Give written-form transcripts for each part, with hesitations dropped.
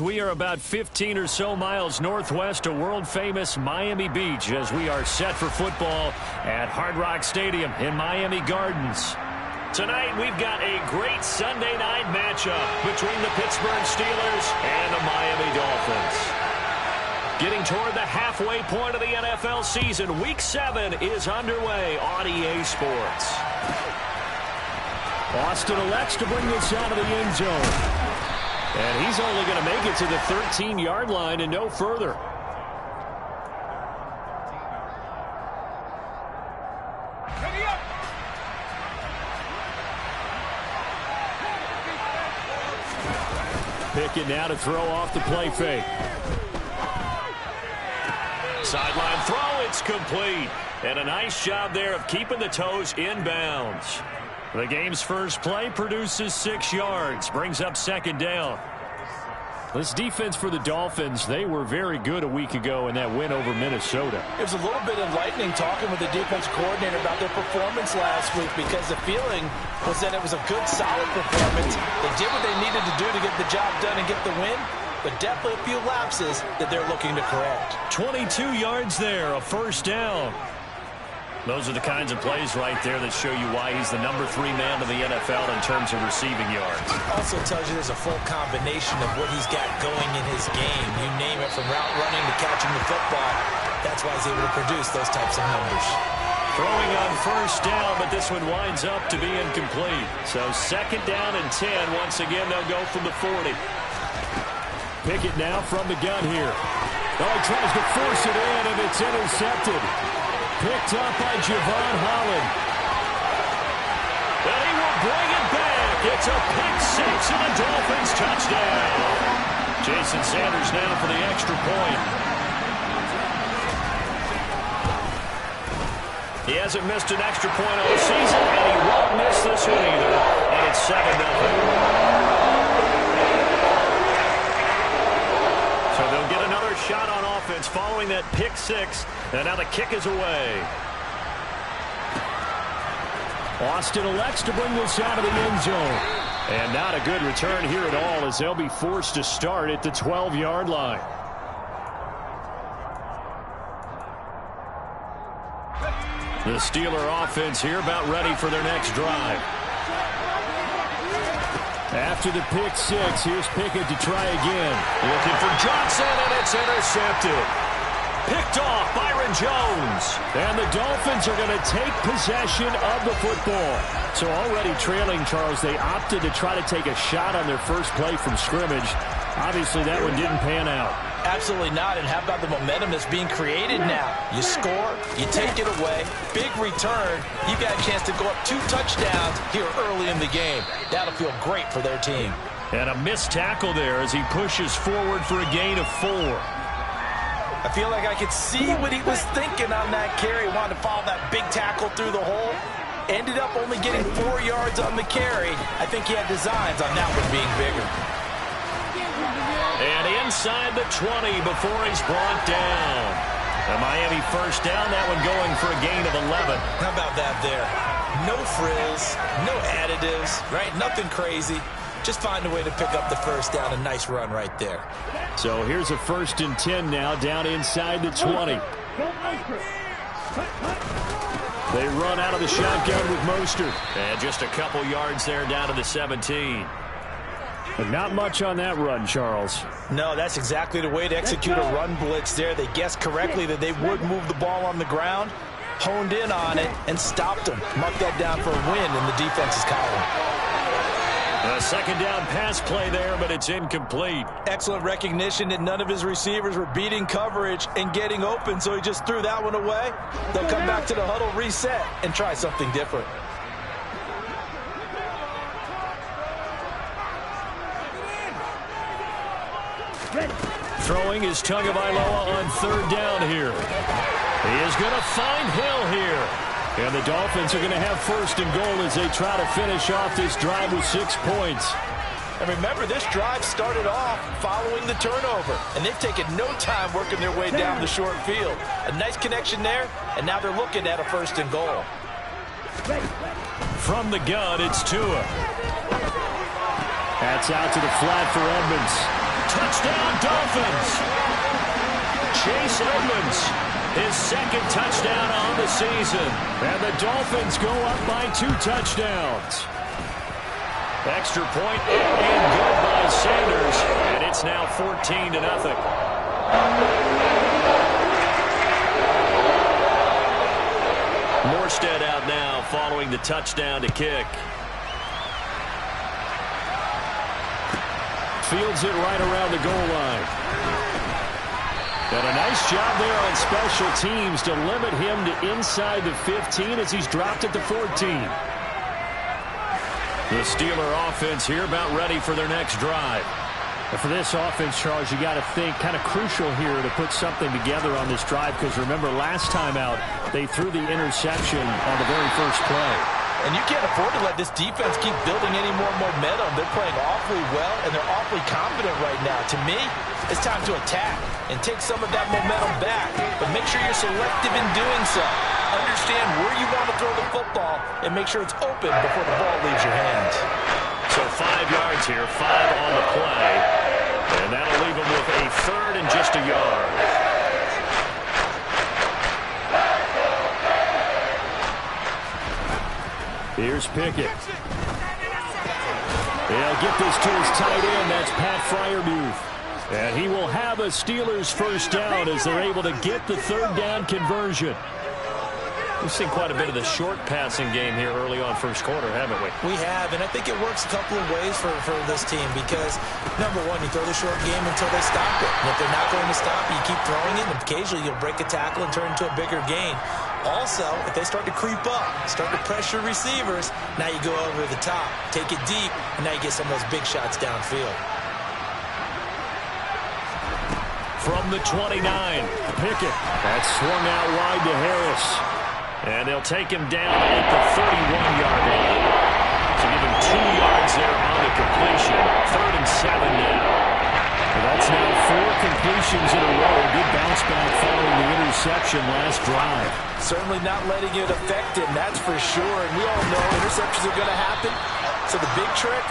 We are about 15 or so miles northwest of world-famous Miami Beach as we are set for football at Hard Rock Stadium in Miami Gardens. Tonight, we've got a great Sunday night matchup between the Pittsburgh Steelers and the Miami Dolphins. Getting toward the halfway point of the NFL season, Week 7 is underway on EA Sports. Austin elects to bring this out of the end zone. And he's only going to make it to the 13-yard line and no further. Pickett now to throw off the play fake. Sideline throw, it's complete. And a nice job there of keeping the toes in bounds. The game's first play produces 6 yards, brings up second down. This defense for the Dolphins, they were very good a week ago in that win over Minnesota. It was a little bit enlightening talking with the defense coordinator about their performance last week because the feeling was that it was a good, solid performance. They did what they needed to do to get the job done and get the win, but definitely a few lapses that they're looking to correct. 22 yards there, a first down. Those are the kinds of plays right there that show you why he's the number 3 man in the NFL in terms of receiving yards. Also tells you there's a full combination of what he's got going in his game. You name it, from route running to catching the football. That's why he's able to produce those types of numbers. Throwing on first down, but this one winds up to be incomplete. So second down and 10. Once again, they'll go from the 40. Pickett now from the gun here. Oh, he tries to force it in, and it's intercepted. Picked up by Javon Holland. And he will bring it back. It's a pick 6 and a Dolphins touchdown. Jason Sanders now for the extra point. He hasn't missed an extra point all season, and he won't miss this one either. And it's 7-0. So they'll get another shot on offense following that pick 6. And now the kick is away. Austin elects to bring this out of the end zone. And not a good return here at all as they'll be forced to start at the 12-yard line. The Steeler offense here about ready for their next drive. After the pick 6, here's Pickett to try again. Looking for Johnson, and it's intercepted. Picked off Byron Jones. And the Dolphins are going to take possession of the football. So already trailing, Charles, they opted to try to take a shot on their first play from scrimmage. Obviously, that one didn't pan out. Absolutely not. And how about the momentum that's being created now? You score, you take it away, big return. You got a chance to go up 2 touchdowns here early in the game. That'll feel great for their team. And a missed tackle there as he pushes forward for a gain of 4. I feel like I could see what he was thinking on that carry. Wanted to follow that big tackle through the hole. Ended up only getting 4 yards on the carry. I think he had designs on that one being bigger. And inside the 20 before he's brought down. The Miami first down, that one going for a gain of 11. How about that there? No frills, no additives, right? Nothing crazy. Just find a way to pick up the first down. A nice run right there. So here's a 1st and 10 now down inside the 20. They run out of the shotgun with Mostert. And just a couple yards there down to the 17. But not much on that run, Charles. No, that's exactly the way to execute a run blitz there. They guessed correctly that they would move the ball on the ground, honed in on it, and stopped them. Mark that down for a win in the defense's column. A second down pass play there, but it's incomplete. Excellent recognition that none of his receivers were beating coverage and getting open, so he just threw that one away. They'll come back to the huddle, reset, and try something different. Throwing is Tagovailoa on 3rd down here. He is going to find Hill here. And the Dolphins are going to have 1st and goal as they try to finish off this drive with 6 points. And remember, this drive started off following the turnover. And they've taken no time working their way down the short field. A nice connection there, and now they're looking at a 1st and goal. From the gun, it's Tua. That's out to the flat for Edmonds. Touchdown, Dolphins. Chase Edmonds, his second touchdown on the season. And the Dolphins go up by 2 touchdowns. Extra point and good by Sanders. And it's now 14-0. Morstead out now following the touchdown to kick. Fields it right around the goal line. And a nice job there on special teams to limit him to inside the 15 as he's dropped at the 14. The Steeler offense here about ready for their next drive. And for this offense, Charles, you got to think kind of crucial here to put something together on this drive, because remember last time out they threw the interception on the very first play. And you can't afford to let this defense keep building any more momentum. They're playing awfully well, and they're awfully confident right now. To me, it's time to attack and take some of that momentum back. But make sure you're selective in doing so. Understand where you want to throw the football and make sure it's open before the ball leaves your hands. So 5 yards here, 5 on the play. And that'll leave him with a third and just a yard. Here's Pickett. He'll get this to his tight end. That's Pat Freiermuth. And he will have a Steelers first down as they're able to get the third down conversion. We've seen quite a bit of the short passing game here early on first quarter, haven't we? We have, and I think it works a couple of ways for this team because, number one, you throw the short game until they stop it. And if they're not going to stop it, you keep throwing it, and occasionally you'll break a tackle and turn it into a bigger gain. Also, if they start to creep up, start to pressure receivers, now you go over the top, take it deep, and now you get some of those big shots downfield. From the 29, Pickett. That's swung out wide to Harris. And they'll take him down at the 31-yard line. So give him 2 yards there on the completion. 3rd and 7 now. Well, that's now 4 completions in a row. A good bounce back following the interception last drive. Certainly not letting it affect him, that's for sure. And we all know interceptions are going to happen. So the big trick,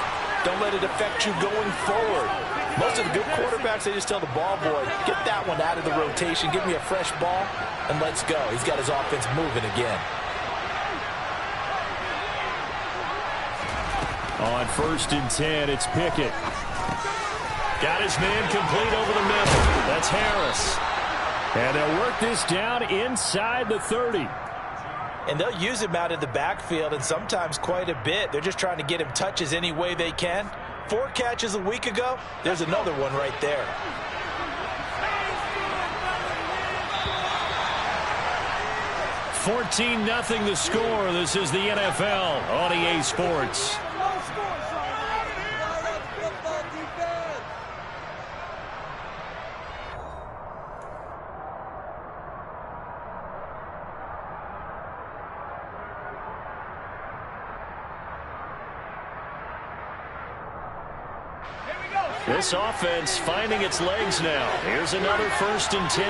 don't let it affect you going forward. Most of the good quarterbacks, they just tell the ball boy, get that one out of the rotation, give me a fresh ball, and let's go. He's got his offense moving again. On 1st and 10, it's Pickett. Got his man complete over the middle. That's Harris. And they'll work this down inside the 30. And they'll use him out in the backfield, and sometimes quite a bit. They're just trying to get him touches any way they can. 4 catches a week ago, there's another one right there. $14-0 the score. This is the NFL on EA Sports. This offense finding its legs now. Here's another 1st and 10.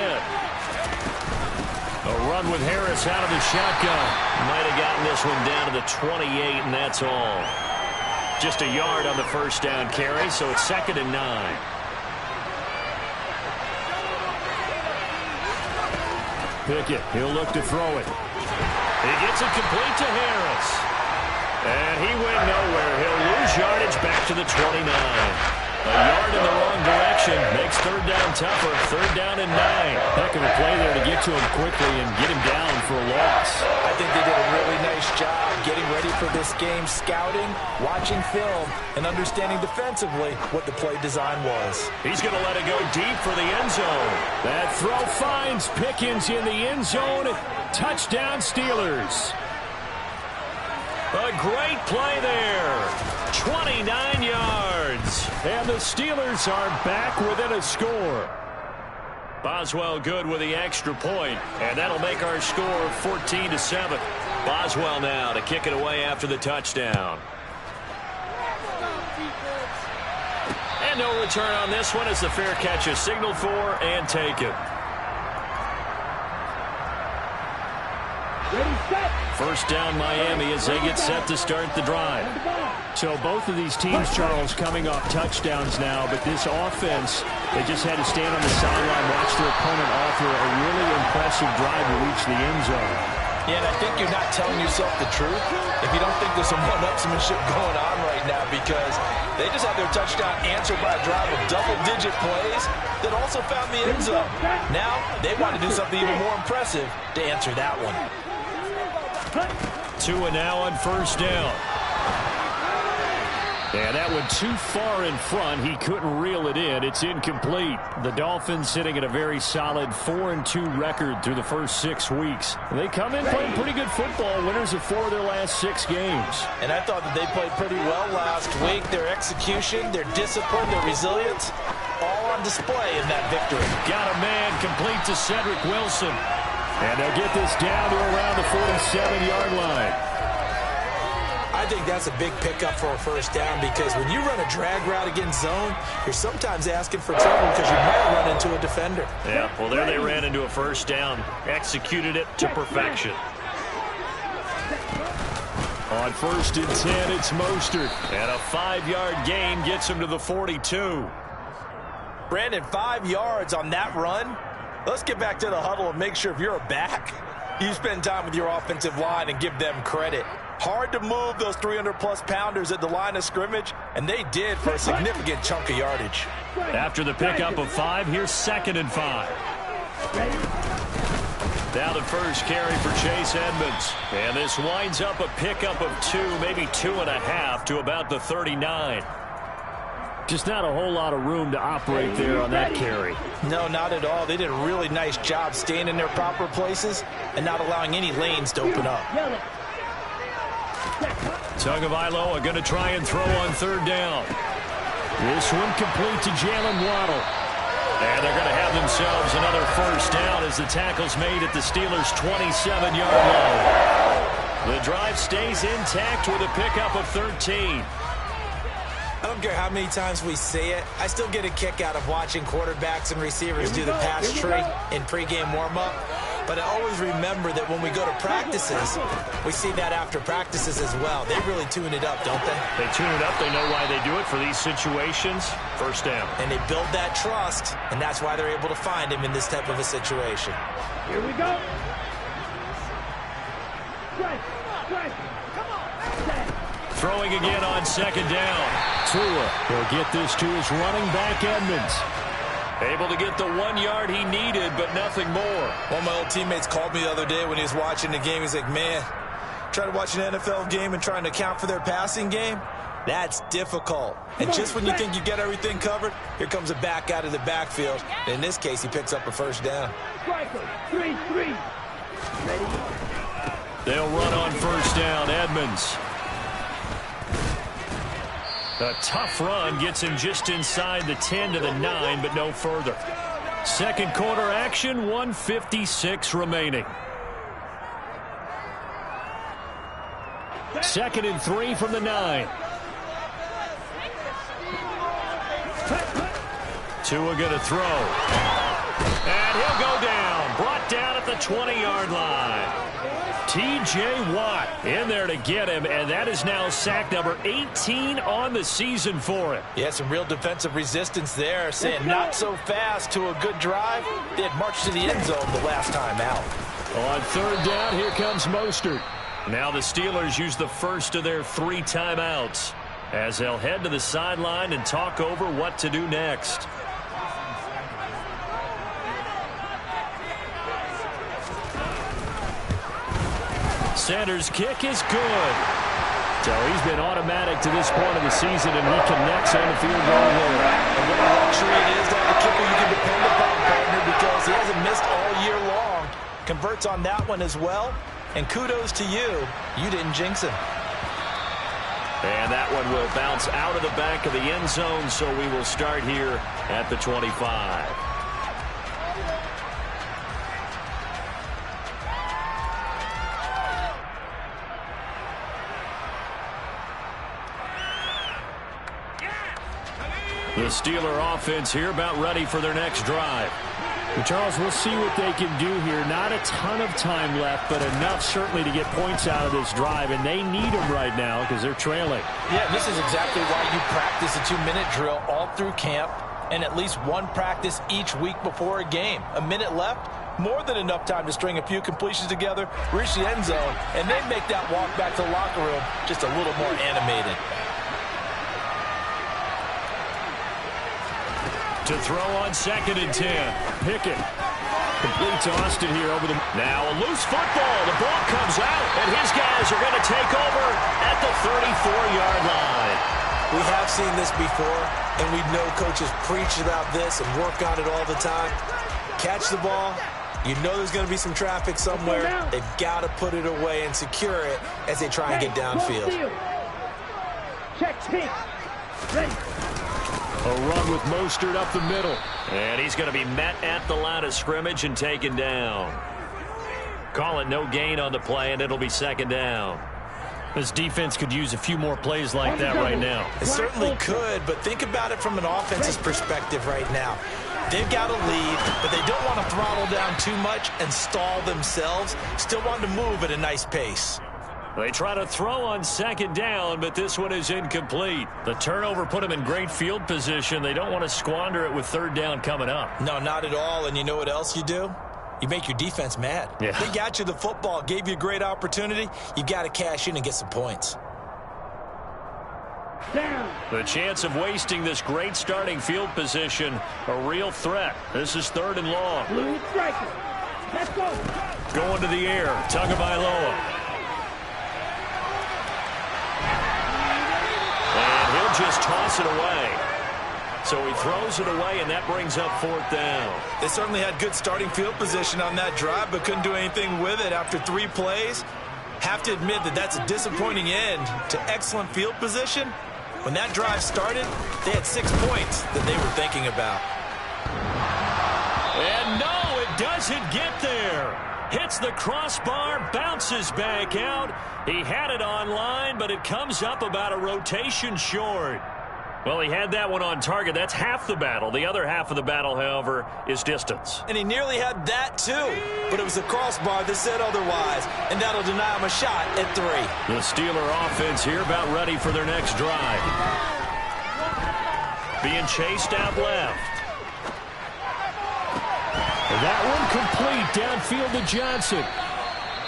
A run with Harris out of the shotgun. Might have gotten this one down to the 28, and that's all. Just a yard on the first down carry, so it's 2nd and 9. Pickett, he'll look to throw it. He gets it complete to Harris. And he went nowhere. He'll lose yardage back to the 29. A yard in the wrong direction makes 3rd down tougher. 3rd down and 9. Heck of a play there to get to him quickly and get him down for a loss. I think they did a really nice job getting ready for this game, scouting, watching film, and understanding defensively what the play design was. He's going to let it go deep for the end zone. That throw finds Pickens in the end zone. Touchdown Steelers. A great play there. 29 yards. And the Steelers are back within a score. Boswell good with the extra point, and that'll make our score 14-7. Boswell now to kick it away after the touchdown. And no return on this one as the fair catch is signaled for and taken. First down Miami as they get set to start the drive. So both of these teams, Charles, coming off touchdowns now, but this offense, they just had to stand on the sideline, watch their opponent offer a really impressive drive to reach the end zone. Yeah, and I think you're not telling yourself the truth if you don't think there's some one-upsmanship going on right now, because they just had their touchdown answered by a drive of double-digit plays that also found the end zone. Now they want to do something even more impressive to answer that one. Tua now on first down. And that one too far in front. He couldn't reel it in. It's incomplete. The Dolphins sitting at a very solid 4-2 record through the first 6 weeks. They come in playing pretty good football, winners of 4 of their last 6 games. And I thought that they played pretty well last week. Their execution, their discipline, their resilience, all on display in that victory. Got a man complete to Cedric Wilson. And they'll get this down to around the 47-yard line. I think that's a big pickup for a first down, because when you run a drag route against zone, you're sometimes asking for trouble because you might run into a defender. Yeah, well, there they ran into a first down. Executed it to perfection. On first and 10, it's Mostert. And a 5-yard gain gets him to the 42. Brandon, 5 yards on that run. Let's get back to the huddle and make sure if you're a back, you spend time with your offensive line and give them credit. Hard to move those 300-plus pounders at the line of scrimmage, and they did for a significant chunk of yardage. After the pickup of 5, here's 2nd and 5. Now the first carry for Chase Edmonds. And this winds up a pickup of 2, maybe 2.5 to about the 39. Just not a whole lot of room to operate there on that carry. No, not at all. They did a really nice job staying in their proper places and not allowing any lanes to open up. Tagovailoa going to try and throw on 3rd down. This one complete to Jalen Waddle. And they're going to have themselves another first down as the tackle's made at the Steelers' 27-yard line. The drive stays intact with a pickup of 13. I don't care how many times we say it, I still get a kick out of watching quarterbacks and receivers do the pass tree in pregame warm-up. But I always remember that when we go to practices, we see that after practices as well. They really tune it up, don't they? They tune it up. They know why they do it for these situations. First down. And they build that trust, and that's why they're able to find him in this type of a situation. Here we go. Throwing again on 2nd down. Tua will get this to his running back, Edmonds. Able to get the 1 yard he needed, but nothing more. One of my old teammates called me the other day when he was watching the game. He's like, man, trying to watch an NFL game and trying to account for their passing game, that's difficult. And just when you think you get everything covered, here comes a back out of the backfield. And in this case, he picks up a first down. They'll run on first down. Edmonds. A tough run gets him just inside the 10 to the 9, but no further. Second quarter action, 1:56 remaining. 2nd and 3 from the 9. Tua going to throw. And he'll go down. Brought down at the 20-yard line. T.J. Watt in there to get him, and that is now sack number 18 on the season for him. Yeah, some real defensive resistance there, saying not so fast to a good drive. They had marched to the end zone the last time out. On 3rd down, here comes Mostert. Now the Steelers use the first of their 3 timeouts as they'll head to the sideline and talk over what to do next. Sanders' kick is good. So he's been automatic to this point of the season, and he connects on the field goal there. And what a luxury it is to have a kicker you can depend upon, partner, because he hasn't missed all year long. Converts on that one as well. And kudos to you. You didn't jinx him. And that one will bounce out of the back of the end zone, so we will start here at the 25. The Steeler offense here about ready for their next drive. Well, Charles, we'll see what they can do here. Not a ton of time left, but enough certainly to get points out of this drive, and they need them right now because they're trailing. Yeah, this is exactly why you practice a 2-minute drill all through camp and at least one practice each week before a game. A minute left, more than enough time to string a few completions together, reach the end zone, and then make that walk back to the locker room just a little more animated. To throw on 2nd and 10. Pickett completes Austin here over the... Now a loose football. The ball comes out, and his guys are going to take over at the 34-yard line. We have seen this before, and we know coaches preach about this and work on it all the time. Catch the ball. You know there's going to be some traffic somewhere. They've got to put it away and secure it as they try and get downfield. Check team. Ready. A run with Mostert up the middle. And he's going to be met at the line of scrimmage and taken down. Call it no gain on the play, and it'll be 2nd down. This defense could use a few more plays like that right now. It certainly could, but think about it from an offense's perspective right now. They've got a lead, but they don't want to throttle down too much and stall themselves. Still want to move at a nice pace. They try to throw on 2nd down, but this one is incomplete. The turnover put them in great field position. They don't want to squander it with 3rd down coming up. No, not at all. And you know what else you do? You make your defense mad. Yeah. They got you the football, gave you a great opportunity. You got to cash in and get some points. Down. The chance of wasting this great starting field position, a real threat. This is 3rd and long. Blue striker. Let's go. Going to the air, Tagovailoa. And he'll just toss it away. So he throws it away, and that brings up 4th down. They certainly had good starting field position on that drive, but couldn't do anything with it after 3 plays. Have to admit that that's a disappointing end to excellent field position. When that drive started, they had 6 points that they were thinking about. And no, it doesn't get there. Hits the crossbar, bounces back out. He had it on line, but it comes up about a rotation short. Well, he had that one on target. That's half the battle. The other half of the battle, however, is distance. And he nearly had that, too. But it was the crossbar that said otherwise, and that'll deny him a shot at 3. The Steeler offense here about ready for their next drive. Being chased out left. That one complete downfield to Johnson.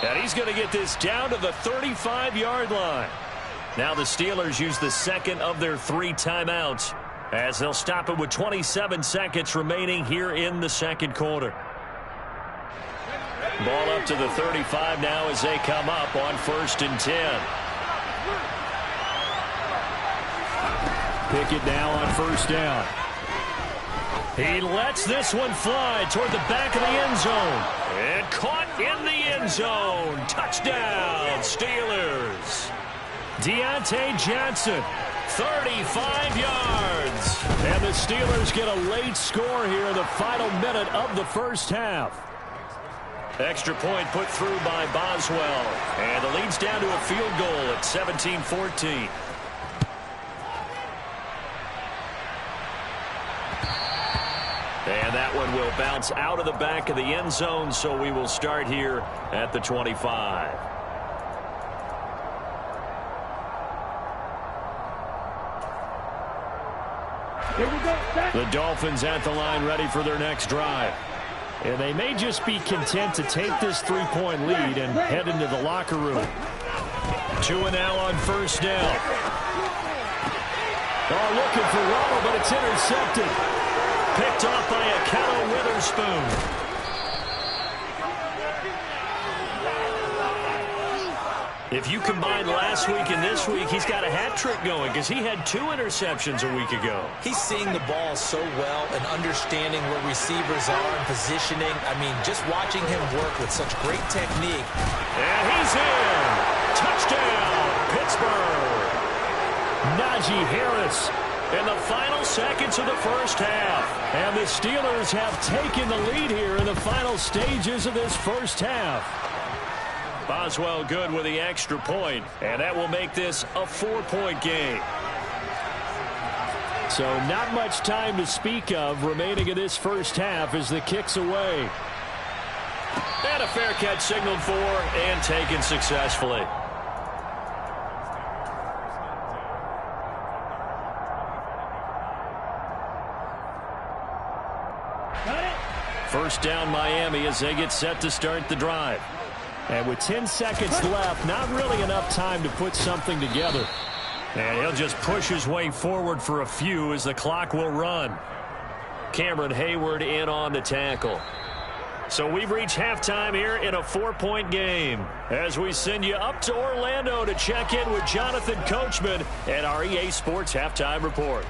And he's going to get this down to the 35-yard line. Now the Steelers use the 2nd of their 3 timeouts as they'll stop it with 27 seconds remaining here in the 2nd quarter. Ball up to the 35 now as they come up on 1st and 10. Pickett now on 1st down. He lets this one fly toward the back of the end zone. And caught in the end zone. Touchdown, Steelers. Deontay Johnson, 35 yards. And the Steelers get a late score here in the final minute of the 1st half. Extra point put through by Boswell. And the lead's down to a field goal at 17-14. And that one will bounce out of the back of the end zone, so we will start here at the 25. Here we go. The Dolphins at the line ready for their next drive. And they may just be content to take this 3-point lead and head into the locker room. 2 now on 1st down. Oh, looking for Waddle, but it's intercepted. Picked off by Akello Witherspoon. If you combine last week and this week, he's got a hat trick going because he had 2 interceptions a week ago. He's seeing the ball so well and understanding where receivers are and positioning. I mean, just watching him work with such great technique. And he's in. Touchdown, Pittsburgh. Najee Harris in the final seconds of the 1st half. And the Steelers have taken the lead here in the final stages of this 1st half. Boswell good with the extra point, and that will make this a 4-point game. So not much time to speak of remaining in this first half as the kick's away. And a fair catch signaled for and taken successfully. First down Miami as they get set to start the drive. And with 10 seconds left, not really enough time to put something together. And he'll just push his way forward for a few as the clock will run. Cameron Hayward in on the tackle. So we've reached halftime here in a 4-point game as we send you up to Orlando to check in with Jonathan Coachman at our EA Sports Halftime Report.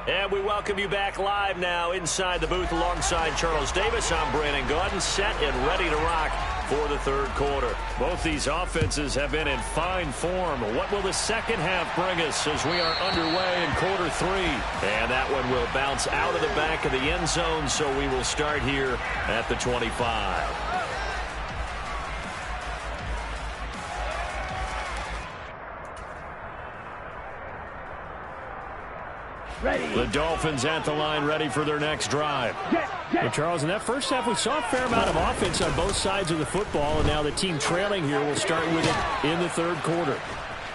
And we welcome you back live now inside the booth alongside Charles Davis. I'm Brandon Gaudin, set and ready to rock for the third quarter. Both these offenses have been in fine form. What will the second half bring us as we are underway in quarter three? And that one will bounce out of the back of the end zone, so we will start here at the 25. Ready. The Dolphins at the line, ready for their next drive. Well, Charles, in that first half, we saw a fair amount of offense on both sides of the football, and now the team trailing here will start with it in the third quarter.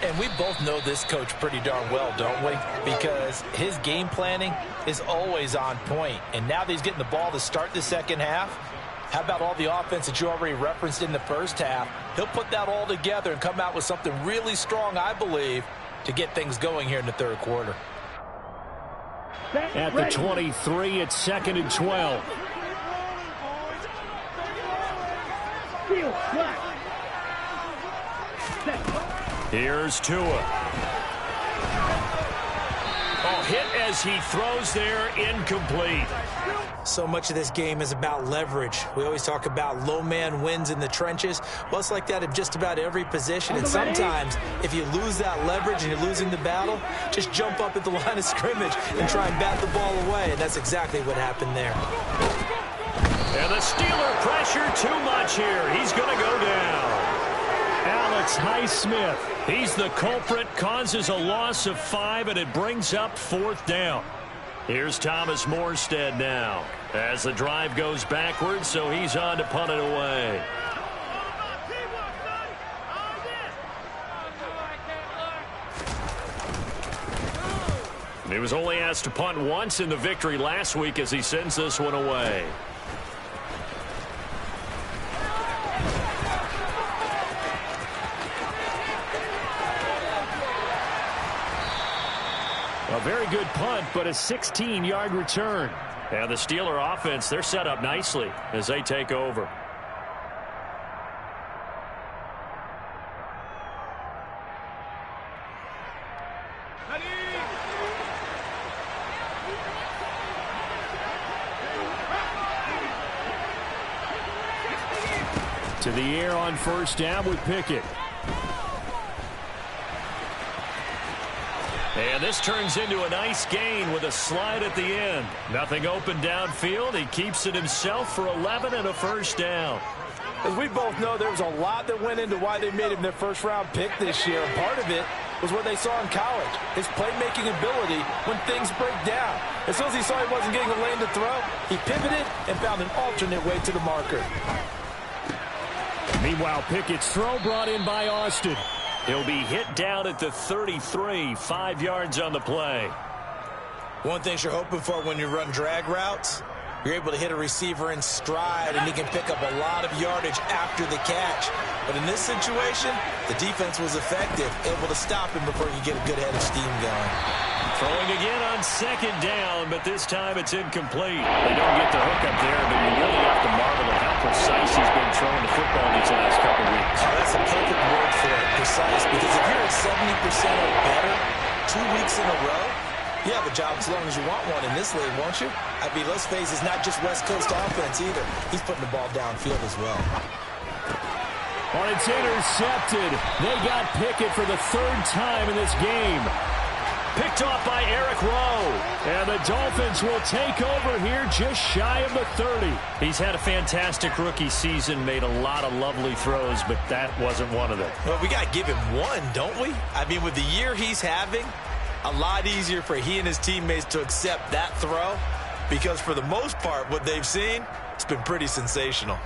And we both know this coach pretty darn well, don't we? Because his game planning is always on point. And now that he's getting the ball to start the second half, how about all the offense that you already referenced in the first half? He'll put that all together and come out with something really strong, I believe, to get things going here in the third quarter. At the 23, it's 2nd and 12. Here's Tua. Oh, hit as he throws there, incomplete. So much of this game is about leverage. We always talk about low man wins in the trenches. Well, it's like that in just about every position. And sometimes, if you lose that leverage and you're losing the battle, just jump up at the line of scrimmage and try and bat the ball away. And that's exactly what happened there. And the Steeler pressure too much here. He's going to go down. Alex Highsmith. He's the culprit, causes a loss of 5, and it brings up 4th down. Here's Thomas Morstead now as the drive goes backwards, so he's on to punt it away. He was only asked to punt once in the victory last week as he sends this one away. A very good punt, but a 16-yard return. And the Steeler offense, they're set up nicely as they take over. To the air on first down with Pickett. And this turns into a nice gain with a slide at the end. Nothing open downfield. He keeps it himself for 11 and a first down. As we both know, there was a lot that went into why they made him their first-round pick this year. And part of it was what they saw in college, his playmaking ability when things break down. As soon as he saw he wasn't getting a lane to throw, he pivoted and found an alternate way to the marker. Meanwhile, Pickett's throw brought in by Austin. He'll be hit down at the 33, 5 yards on the play. One thing you're hoping for when you run drag routes, you're able to hit a receiver in stride, and he can pick up a lot of yardage after the catch. But in this situation, the defense was effective, able to stop him before you get a good head of steam going. Throwing again on second down, but this time it's incomplete. They don't get the hook up there, but you really have to marvel at how precise he's been throwing the football these last couple weeks. Oh, that's a perfect word for it, precise, because if you're at 70% or better 2 weeks in a row, you have a job as long as you want one in this league, won't you? I mean, let's face it, it's not just West Coast offense either. He's putting the ball downfield as well. Well, it's intercepted. They got Pickett for the 3rd time in this game. Picked off by Eric Rowe. And the Dolphins will take over here just shy of the 30. He's had a fantastic rookie season, made a lot of lovely throws, but that wasn't one of them. Well, we got to give him one, don't we? I mean, with the year he's having, a lot easier for he and his teammates to accept that throw, because for the most part, what they've seen, it's been pretty sensational.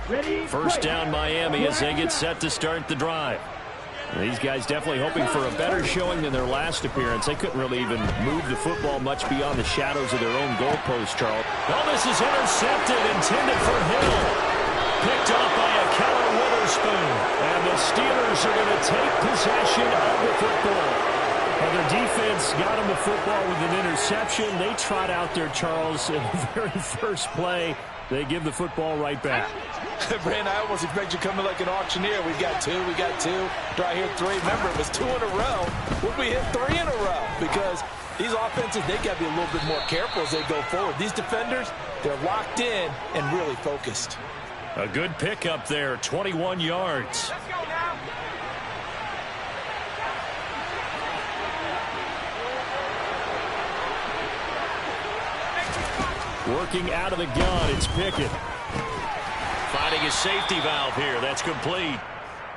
First down Miami as they get set to start the drive. These guys definitely hoping for a better showing than their last appearance. They couldn't really even move the football much beyond the shadows of their own goalpost, Charles. Oh, this is intercepted, intended for Hill. Picked off by a Keller Witherspoon. And the Steelers are going to take possession of the football. And their defense got them the football with an interception. They trot out there, Charles, in the very first play. They give the football right back. Brand, I almost expect you coming like an auctioneer. We got two. Do I hear three? Remember, it was 2 in a row. Would we hit 3 in a row? Because these offenses, they got to be a little bit more careful as they go forward. These defenders, they're locked in and really focused. A good pickup there, 21 yards. Let's go now. Working out of the gun, it's Pickett. Finding a safety valve here. That's complete.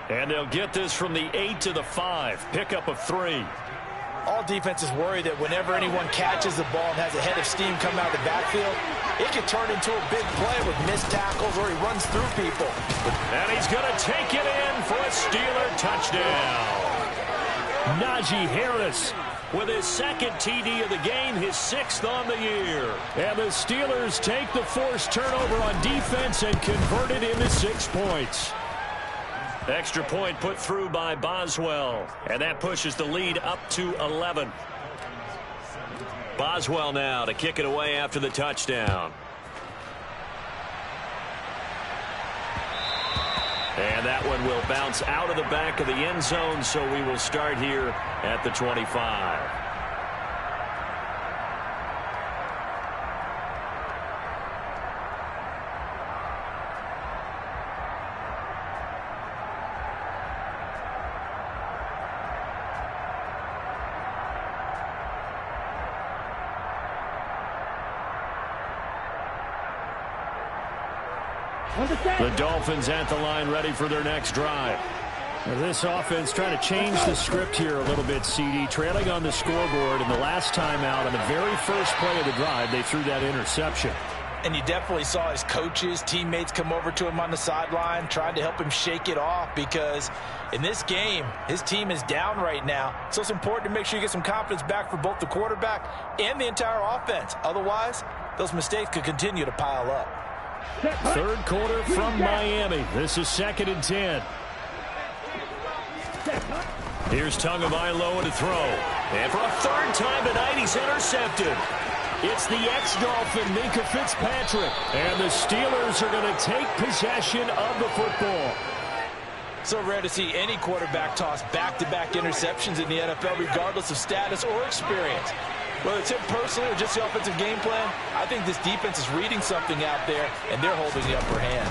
And they'll get this from the 8 to the 5. Pickup of 3. All defenses worry that whenever anyone catches the ball and has a head of steam come out of the backfield, it can turn into a big play with missed tackles or he runs through people. And he's going to take it in for a Steeler touchdown. Najee Harris with his second TD of the game, his 6th on the year. And the Steelers take the forced turnover on defense and convert it into 6 points. Extra point put through by Boswell. And that pushes the lead up to 11. Boswell now to kick it away after the touchdown. And that one will bounce out of the back of the end zone, so we will start here at the 25. The Dolphins at the line, ready for their next drive. Now this offense trying to change the script here a little bit, CD. Trailing on the scoreboard, and the last time out on the very first play of the drive, they threw that interception. And you definitely saw his coaches, teammates come over to him on the sideline, trying to help him shake it off, because in this game, his team is down right now. So it's important to make sure you get some confidence back for both the quarterback and the entire offense. Otherwise, those mistakes could continue to pile up. Third quarter from Miami. This is 2nd and 10. Here's Tagovailoa to throw. And for a third time tonight, he's intercepted. It's the ex-Dolphin, Minkah Fitzpatrick. And the Steelers are going to take possession of the football. So rare to see any quarterback toss back-to-back interceptions in the NFL, regardless of status or experience. Whether it's him personally or just the offensive game plan, I think this defense is reading something out there, and they're holding the upper hand.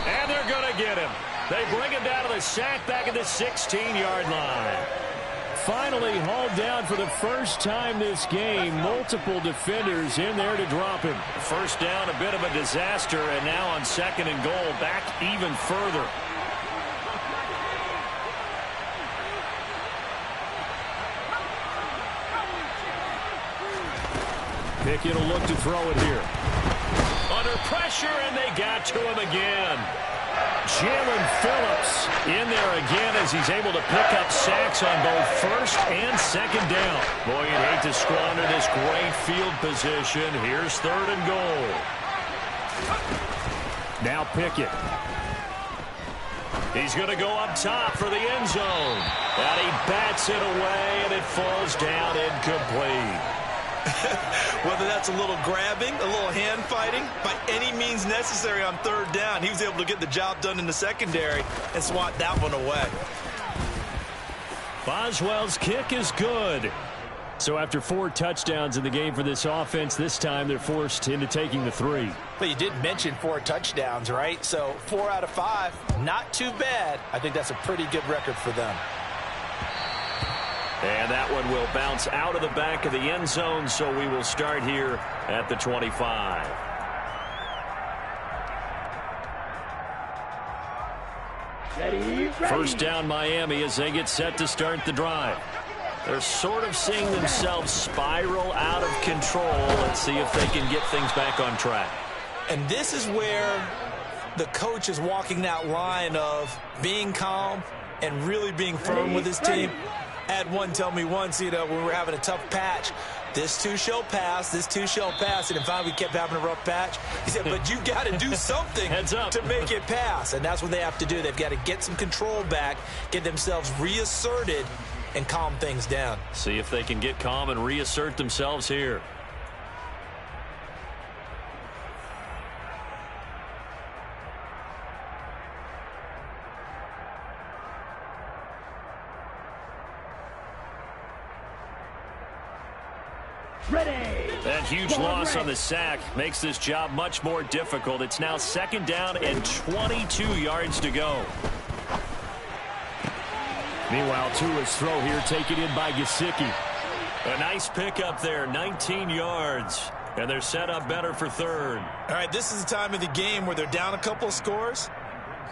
And they're going to get him. They bring him down to the sack back at the 16-yard line. Finally hauled down for the first time this game. Multiple defenders in there to drop him. First down, a bit of a disaster, and now on 2nd and goal, back even further. Pickett will look to throw it here. Under pressure, and they got to him again. Jalen Phillips in there again as he's able to pick up sacks on both 1st and 2nd down. Boy, you'd hate to squander this great field position. Here's 3rd and goal. Now Pickett. He's going to go up top for the end zone. And he bats it away, and it falls down incomplete. Whether that's a little grabbing, a little hand fighting, by any means necessary on 3rd down, he was able to get the job done in the secondary and swat that one away. Boswell's kick is good. So after 4 touchdowns in the game for this offense, this time they're forced into taking the 3. But you did mention 4 touchdowns, right? So 4 out of 5, not too bad. I think that's a pretty good record for them. And that one will bounce out of the back of the end zone, so we will start here at the 25. Ready. First down, Miami, as they get set to start the drive. They're sort of seeing themselves spiral out of control. Let's see if they can get things back on track. And this is where the coach is walking that line of being calm and really being firm with his team. I had one tell me once, when we were having a tough patch, this too shall pass, this too shall pass. And in fact, we kept having a rough patch. He said, but you got to do something to make it pass. And that's what they have to do. They've got to get some control back, get themselves reasserted, and calm things down. See if they can get calm and reassert themselves here. Ready. That huge loss on the sack makes this job much more difficult. It's now second down and 22 yards to go. Meanwhile, Tua's throw here taken in by Gesicki. A nice pickup there, 19 yards. And they're set up better for third. All right, this is the time of the game where they're down a couple of scores,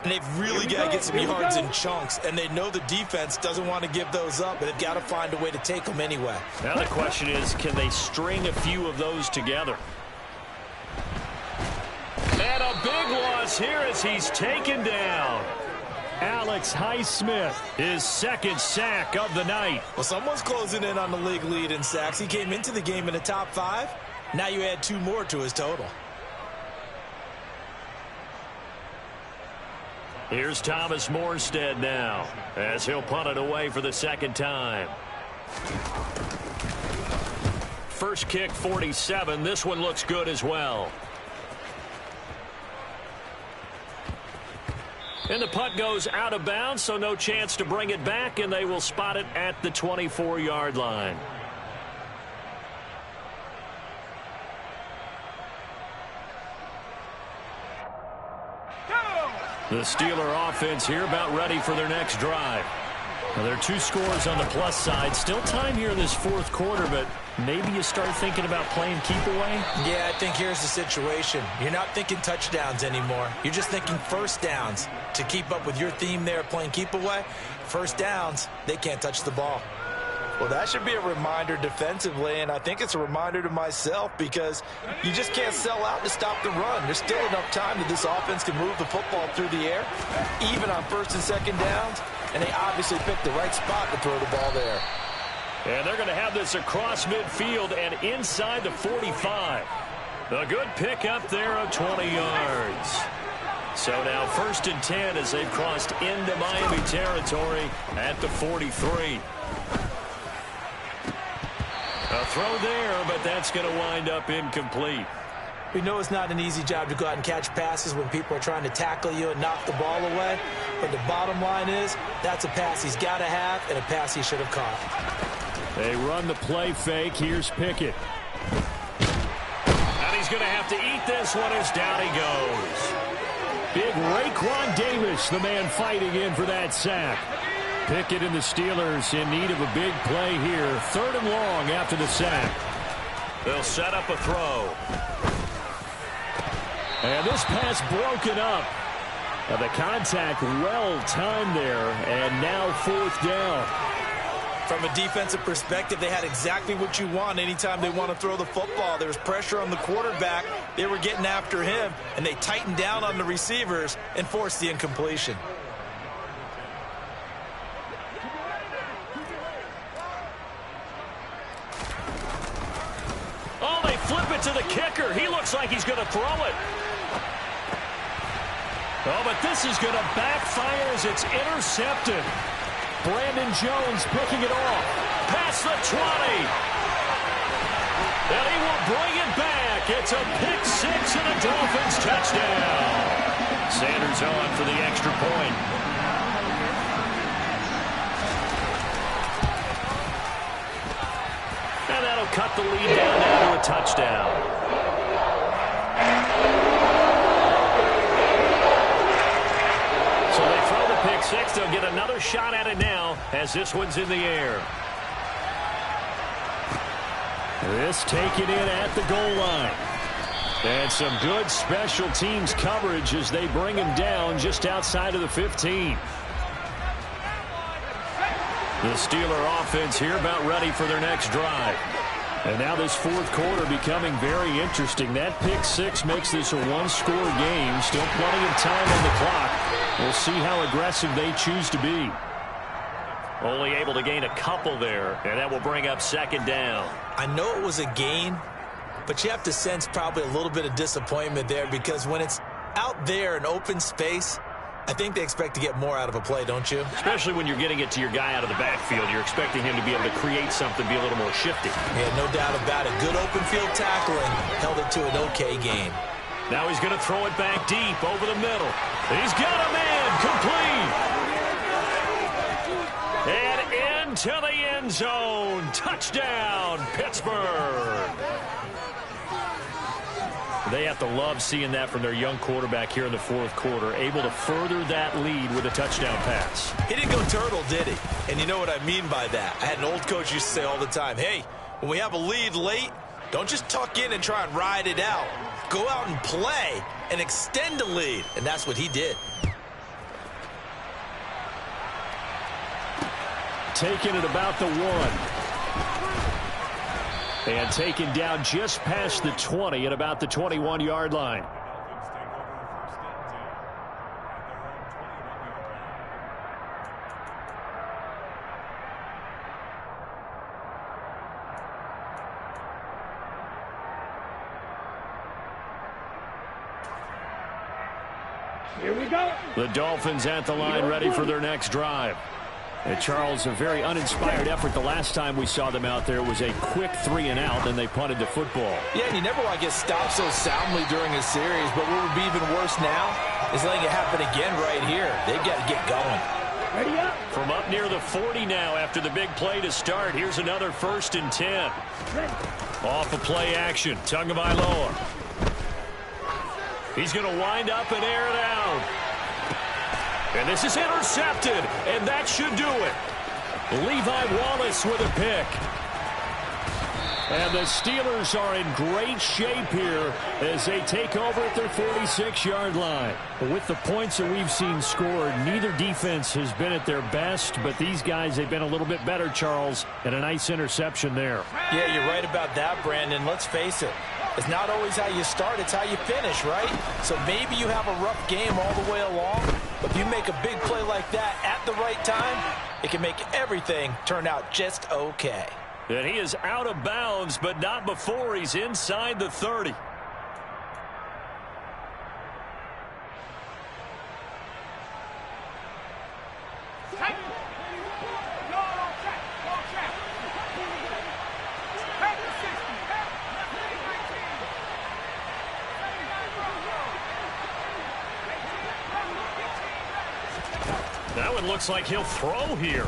and they've really got to get some yards in chunks, and they know the defense doesn't want to give those up, but they've got to find a way to take them anyway. Now the question is, can they string a few of those together? And a big loss here as he's taken down. Alex Highsmith, his second sack of the night. Well, someone's closing in on the league lead in sacks. He came into the game in the top 5. Now you add 2 more to his total. Here's Thomas Morstead now, as he'll punt it away for the second time. First kick, 47. This one looks good as well. And the punt goes out of bounds, so no chance to bring it back, and they will spot it at the 24-yard line. The Steeler offense here about ready for their next drive. Now, there are 2 scores on the plus side. Still time here in this fourth quarter, but maybe you start thinking about playing keep away? Yeah, I think here's the situation. You're not thinking touchdowns anymore. You're just thinking first downs. To keep up with your theme there, playing keep away, first downs, they can't touch the ball. Well, that should be a reminder defensively, and I think it's a reminder to myself because you just can't sell out to stop the run. There's still enough time that this offense can move the football through the air, even on first and second downs, and they obviously picked the right spot to throw the ball there. And they're going to have this across midfield and inside the 45. A good pickup there of 20 yards. So now first and 10 as they've crossed into Miami territory at the 43. A throw there, but that's going to wind up incomplete. We know it's not an easy job to go out and catch passes when people are trying to tackle you and knock the ball away. But the bottom line is that's a pass he's got to have and a pass he should have caught. They run the play fake. Here's Pickett. And he's going to have to eat this one as down he goes. Big Raekwon Davis, the man fighting in for that sack. Pickett and the Steelers in need of a big play here. 3rd and long after the sack. They'll set up a throw. And this pass broken up. The contact well timed there, and now 4th down. From a defensive perspective, they had exactly what you want anytime they want to throw the football. There was pressure on the quarterback. They were getting after him, and they tightened down on the receivers and forced the incompletion. Oh, they flip it to the kicker. He looks like he's going to throw it. Oh, but this is going to backfire as it's intercepted. Brandon Jones picking it off. Past the 20. And he will bring it back. It's a pick 6 and a Dolphins touchdown. Sanders on for the extra point. And that'll cut the lead down now to a touchdown. So they throw the pick 6. They'll get another shot at it now as this one's in the air. This taken in at the goal line. And some good special teams coverage as they bring him down just outside of the 15. The Steeler offense here about ready for their next drive. And now this fourth quarter becoming very interesting. That pick six makes this a one-score game. Still plenty of time on the clock. We'll see how aggressive they choose to be. Only able to gain a couple there, and that will bring up second down. I know it was a gain, but you have to sense probably a little bit of disappointment there because when it's out there in open space, I think they expect to get more out of a play, don't you? Especially when you're getting it to your guy out of the backfield. You're expecting him to be able to create something, be a little more shifty. Yeah, no doubt about it. Good open field tackling held it to an okay gain. Now he's going to throw it back deep over the middle. He's got a man complete. And into the end zone. Touchdown, Pittsburgh. They have to love seeing that from their young quarterback here in the fourth quarter, able to further that lead with a touchdown pass. He didn't go turtle, did he? And you know what I mean by that. I had an old coach used to say all the time, hey, when we have a lead late, don't just tuck in and try and ride it out. Go out and play and extend the lead. And that's what he did. Taking it about the 1. And taken down just past the 20 at about the 21-yard line. Here we go. The Dolphins at the line ready for their next drive. And Charles, a very uninspired effort the last time we saw them out there was a quick 3-and-out, and they punted the football. Yeah, and you never want to get stopped so soundly during a series, but what would be even worse now is letting it happen again right here. They've got to get going. Ready up. From up near the 40 now after the big play to start. Here's another 1st and 10. Ready. Off of play action. Tagovailoa. He's going to wind up and air it out. And this is intercepted, and that should do it. Levi Wallace with a pick. And the Steelers are in great shape here as they take over at their 46-yard line. With the points that we've seen scored, neither defense has been at their best, but these guys, they've been a little bit better, Charles, and a nice interception there. Yeah, you're right about that, Brandon. Let's face it. It's not always how you start, it's how you finish, right? So maybe you have a rough game all the way along, but if you make a big play like that at the right time, it can make everything turn out just okay. And he is out of bounds, but not before he's inside the 30. That one looks like he'll throw here.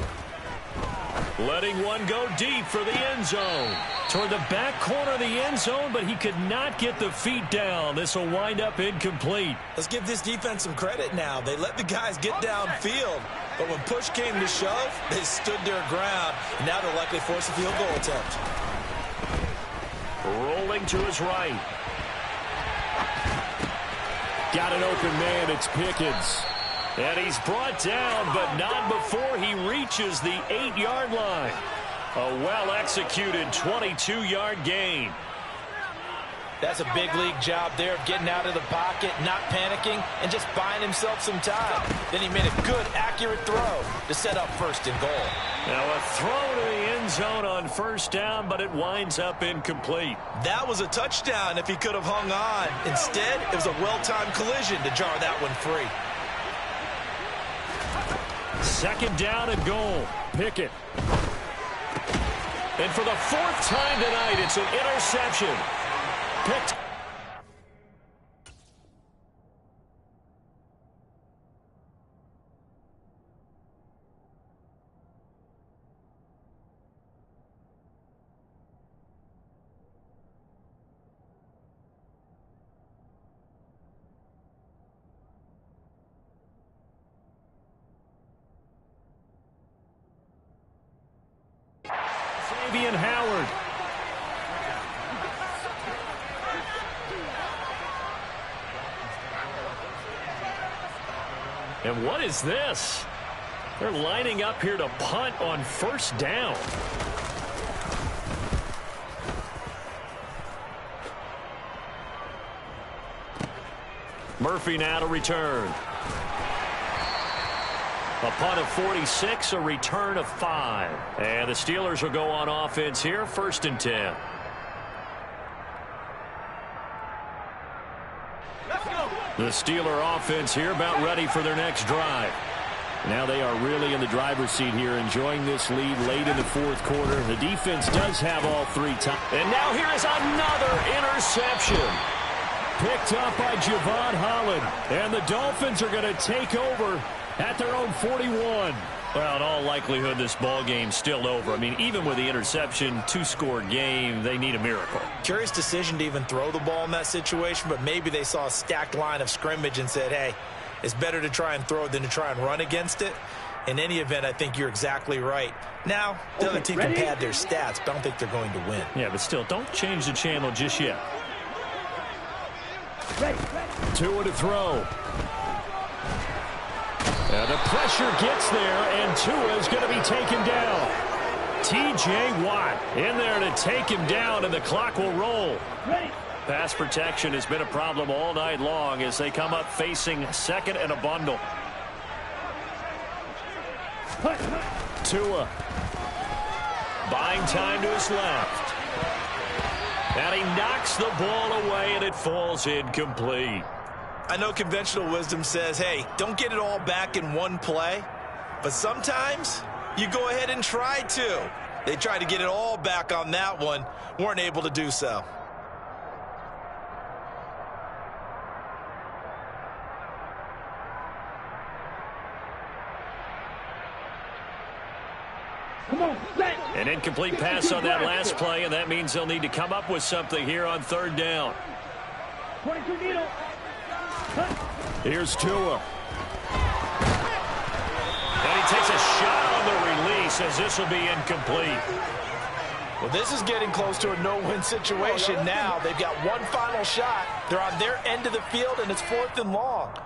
Letting one go deep for the end zone. Toward the back corner of the end zone, but he could not get the feet down. This will wind up incomplete. Let's give this defense some credit now. They let the guys get downfield, but when push came to shove, they stood their ground. And now they'll likely force a field goal attempt. Rolling to his right. Got an open man. It's Pickens. And he's brought down, but not before he reaches the 8-yard line. A well-executed 22-yard gain. That's a big league job there of getting out of the pocket, not panicking, and just buying himself some time. Then he made a good, accurate throw to set up 1st and goal. Now a throw to the end zone on 1st down, but it winds up incomplete. That was a touchdown if he could have hung on. Instead, it was a well-timed collision to jar that one free. 2nd down and goal. Pickett. And for the 4th time tonight, it's an interception. Picked. Howard. And what is this? They're lining up here to punt on first down. Murphy now to return. A punt of 46, a return of 5. And the Steelers will go on offense here, 1st and 10. The Steeler offense here about ready for their next drive. Now they are really in the driver's seat here, enjoying this lead late in the 4th quarter. The defense does have all 3 times. And now here is another interception. Picked up by Javon Holland. And the Dolphins are going to take over at their own 41. Well, in all likelihood, this ball game's still over. I mean, even with the interception, 2-score game, they need a miracle. Curious decision to even throw the ball in that situation, but maybe they saw a stacked line of scrimmage and said, hey, it's better to try and throw than to try and run against it. In any event, I think you're exactly right. Now, the other team can pad their stats, but I don't think they're going to win. Yeah, but still, don't change the channel just yet. Tua to throw. And the pressure gets there, and Tua is going to be taken down. T.J. Watt in there to take him down, and the clock will roll. Pass protection has been a problem all night long as they come up facing second and a bundle. Tua buying time to his left. And he knocks the ball away, and it falls incomplete. I know conventional wisdom says, hey, don't get it all back in one play. But sometimes you go ahead and try to. They tried to get it all back on that one. Weren't able to do so. An incomplete pass on that last play, and that means they'll need to come up with something here on 3rd down. Here's Tua. And he takes a shot on the release as this will be incomplete. Well, this is getting close to a no-win situation now. They've got one final shot. They're on their end of the field, and it's 4th and long.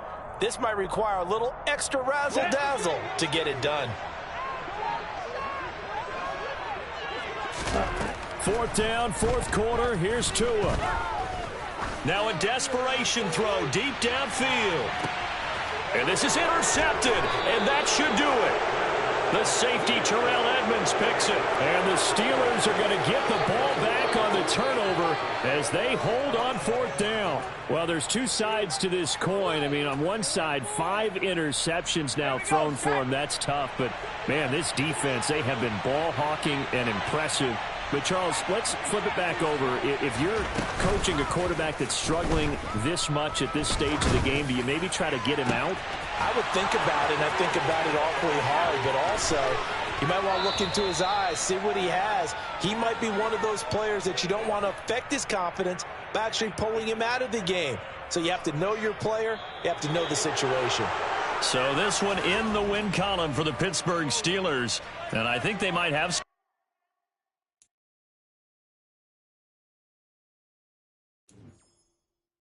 This might require a little extra razzle-dazzle to get it done. 4th down, 4th quarter. Here's Tua. Now a desperation throw deep downfield. And this is intercepted, and that should do it. The safety, Terrell Edmonds, picks it. And the Steelers are going to get the ball back on the turnover as they hold on 4th down. Well, there's 2 sides to this coin. I mean, on one side, 5 interceptions now thrown for them. That's tough. But, man, this defense, they have been ball hawking and impressive. But, Charles, let's flip it back over. If you're coaching a quarterback that's struggling this much at this stage of the game, do you maybe try to get him out? I would think about it, and I think about it awfully hard. But also, you might want to look into his eyes, see what he has. He might be one of those players that you don't want to affect his confidence by actually pulling him out of the game. So you have to know your player. You have to know the situation. So this one in the win column for the Pittsburgh Steelers. And I think they might have